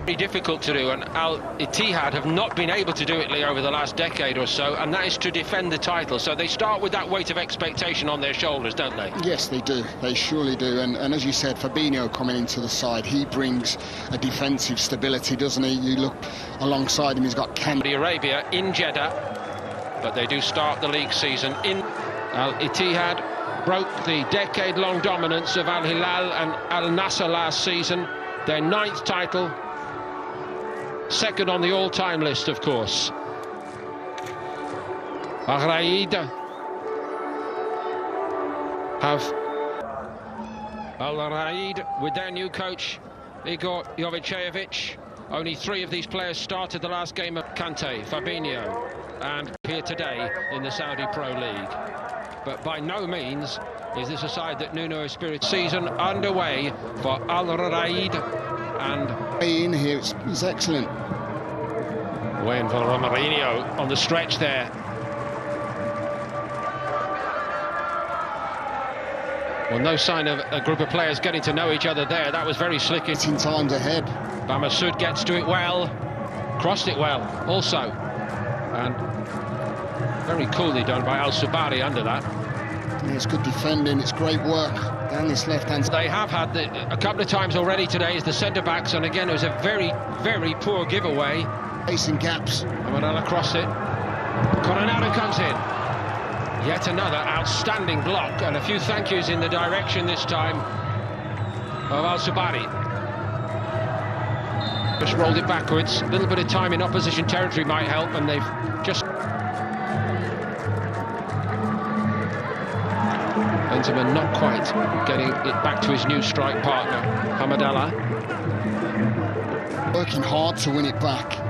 Very difficult to do, and ittihad have not been able to do it, Lee, over the last decade or so, and that is to defend the title. So they start with that weight of expectation on their shoulders, don't they? Yes, they do. They surely do. And as you said, Fabinho coming into the side, he brings a defensive stability, doesn't he? You look alongside him, he's got Saudi Arabia in Jeddah, but they do start the league season in ittihad. Broke the decade-long dominance of Al Hilal and Al Nassr last season, their 9th title. Second on the all-time list, of course. Al-Raid have Al-Raid with their new coach, Igor Jovicevic. Only 3 of these players started the last game of Kante, Fabinho, and here today in the Saudi Pro League. But by no means is this a side that Nuno Espirito. Season underway for Al-Raid, and in here is excellent. Wayne for Romarinho on the stretch there. Well, no sign of a group of players getting to know each other there. That was very slick. In times ahead. Bamasoud gets to it well, crossed it well also, and very coolly done by Al Subari under that. Yeah, it's good defending, it's great work down this left-hand side. They have had a couple of times already today as the centre-backs, and again it was a very, very poor giveaway. Facing gaps. Amadala crossed it. Coronado comes in. Yet another outstanding block, and a few thank yous in the direction this time of Al Subari. Just rolled it backwards. A little bit of time in opposition territory might help, and they've just... Benzema not quite getting it back to his new strike partner, Hamadallah. Working hard to win it back.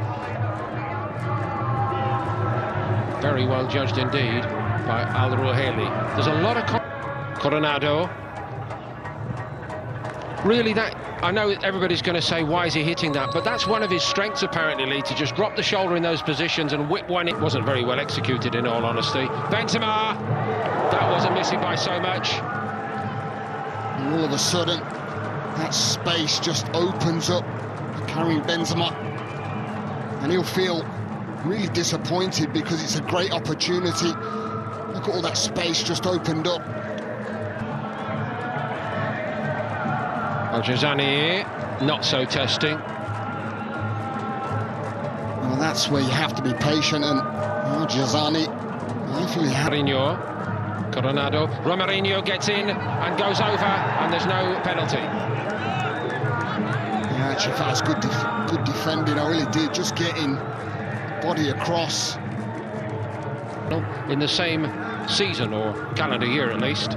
Very well judged indeed by Al Ruhaili. There's a lot of... Coronado. Really, that... I know everybody's going to say, why is he hitting that? But that's one of his strengths, apparently, Lee, to just drop the shoulder in those positions and whip one. It wasn't very well executed, in all honesty. Benzema! That wasn't missing by so much. And all of a sudden, that space just opens up, carrying Benzema. And he'll feel really disappointed because it's a great opportunity. Look at all that space just opened up. Al-Jazani not so testing. Well, that's where you have to be patient, and Al-Jazani hopefully Romarinho, Coronado, Romarinho gets in and goes over, and there's no penalty. Yeah, actually, that was good defending. I really did, just getting body across. In the same season, or calendar year at least.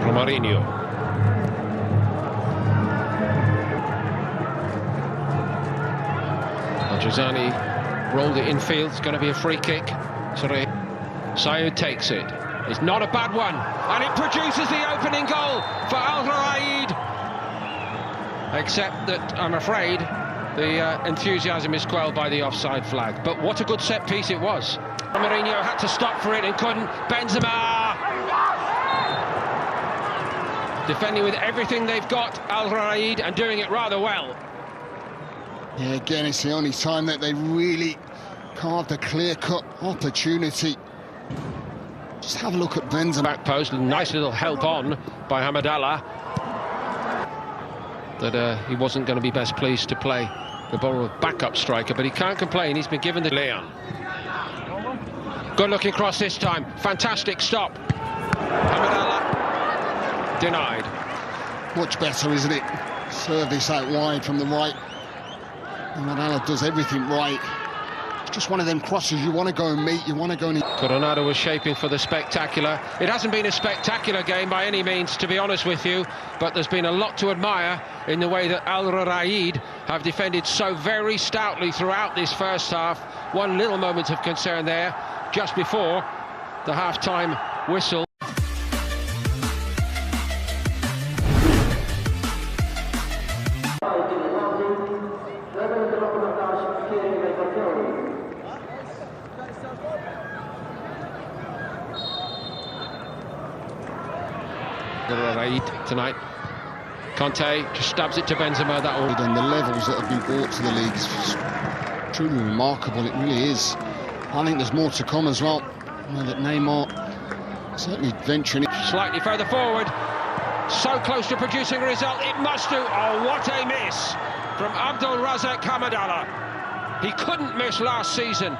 Romarinho. Al-Jazani rolled it infield. It's going to be a free kick. Sorry, Sayoud takes it. It's not a bad one, and it produces the opening goal for Al-Raid. Except that, I'm afraid, the enthusiasm is quelled by the offside flag. But what a good set piece it was. Mourinho had to stop for it and couldn't. Benzema! Defending with everything they've got, Al-Raid, and doing it rather well. Yeah, again, it's the only time that they really carved a clear-cut opportunity. Just have a look at Benzema. Back post, nice little help on by Hamadallah. That he wasn't going to be best pleased to play the ball of backup striker, but he can't complain. He's been given the Leon. Good looking cross this time. Fantastic stop. Hamadallah denied. Much better, isn't it? Service out wide from the right. Hamadallah does everything right. It's just one of them crosses you want to go and meet, you want to go and... Coronado was shaping for the spectacular. It hasn't been a spectacular game by any means, to be honest with you, but there's been a lot to admire in the way that Al-Raid have defended so very stoutly throughout this first half. One little moment of concern there, just before the half-time whistle. Raid tonight. Conte just stabs it to Benzema. That all. And the levels that have been brought to the league is truly remarkable. It really is. I think there's more to come as well. I know that Neymar certainly venturing Slightly further forward. So close to producing a result. It must do. Oh, what a miss from Abdul Razak Hamadallah. He couldn't miss last season,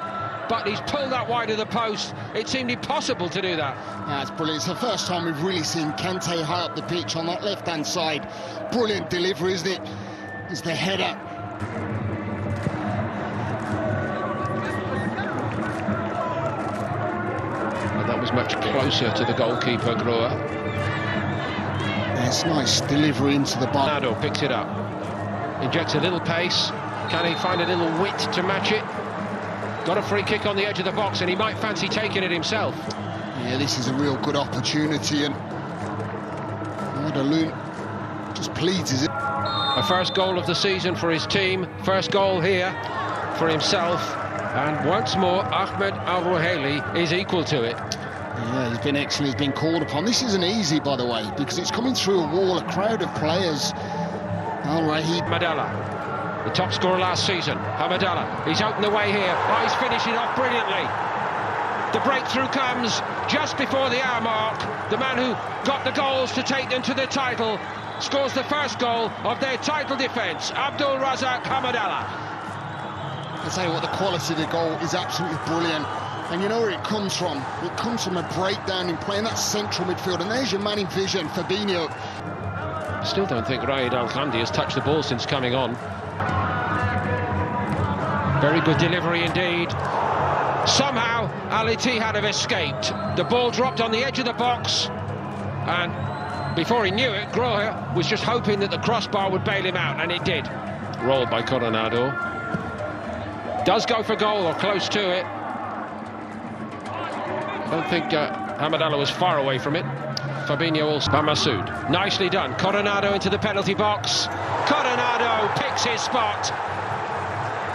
but he's pulled that wide of the post. It seemed impossible to do that. That's brilliant. It's the first time we've really seen Kante high up the pitch on that left-hand side. Brilliant delivery, isn't it? It's the header. And that was much closer to the goalkeeper, Grohe. It's nice delivery into the box. Ronaldo picks it up. Injects a little pace. Can he find a little wit to match it? Got a free kick on the edge of the box, and he might fancy taking it himself. Yeah, this is a real good opportunity, and Ronaldo just pleads, is it? A first goal of the season for his team, first goal here for himself, and once more Ahmed Al-Ruhaili is equal to it. Yeah, he's been excellent, he's been called upon. This isn't easy, by the way, because it's coming through a wall, a crowd of players. Hamadallah, the top scorer last season. Hamadallah, he's opened the way here. Oh, he's finishing off brilliantly. The breakthrough comes just before the hour mark. The man who got the goals to take them to the title scores the first goal of their title defence, Abdul Razak Hamadallah. I tell you what, the quality of the goal is absolutely brilliant. And you know where it comes from? It comes from a breakdown in playing that central midfield. And there's your man in vision, Fabinho. Still don't think Raed Al-Khandi has touched the ball since coming on. Very good delivery indeed. Somehow Al-Ittihad have escaped. The ball dropped on the edge of the box, and before he knew it, Grohe was just hoping that the crossbar would bail him out, and it did. Rolled by Coronado. Does go for goal, or close to it. I don't think Hamadallah was far away from it. Fabinho also by Masoud. Nicely done. Coronado into the penalty box. Coronado picks his spot.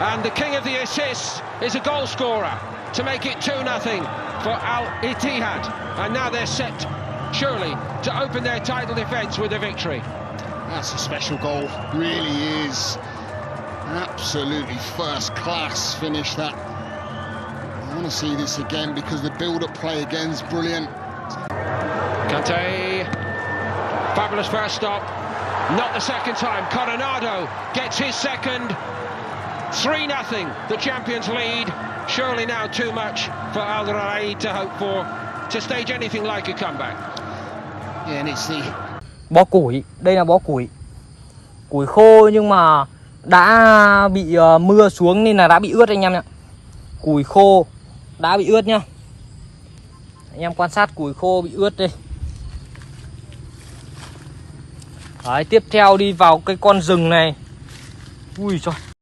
And the king of the assists is a goal scorer to make it 2-0 for Al-Ittihad. And now they're set, surely, to open their title defence with a victory. That's a special goal, really is. Absolutely first-class finish, that. I want to see this again because the build-up play again is brilliant. Kante, fabulous first stop, not the second time. Coronado gets his second. 3-0, the champions lead. Surely now too much for Al-Ruhaili to hope for, to stage anything like a comeback. Yeah, and it's the... Bó củi, đây là bó củi. Củi khô nhưng mà đã bị mưa xuống nên là đã bị ướt anh em nhé. Củi khô đã bị ướt nhá. Anh em quan sát củi khô bị ướt đây. Đấy, tiếp theo đi vào cái con rừng này. Ui trời.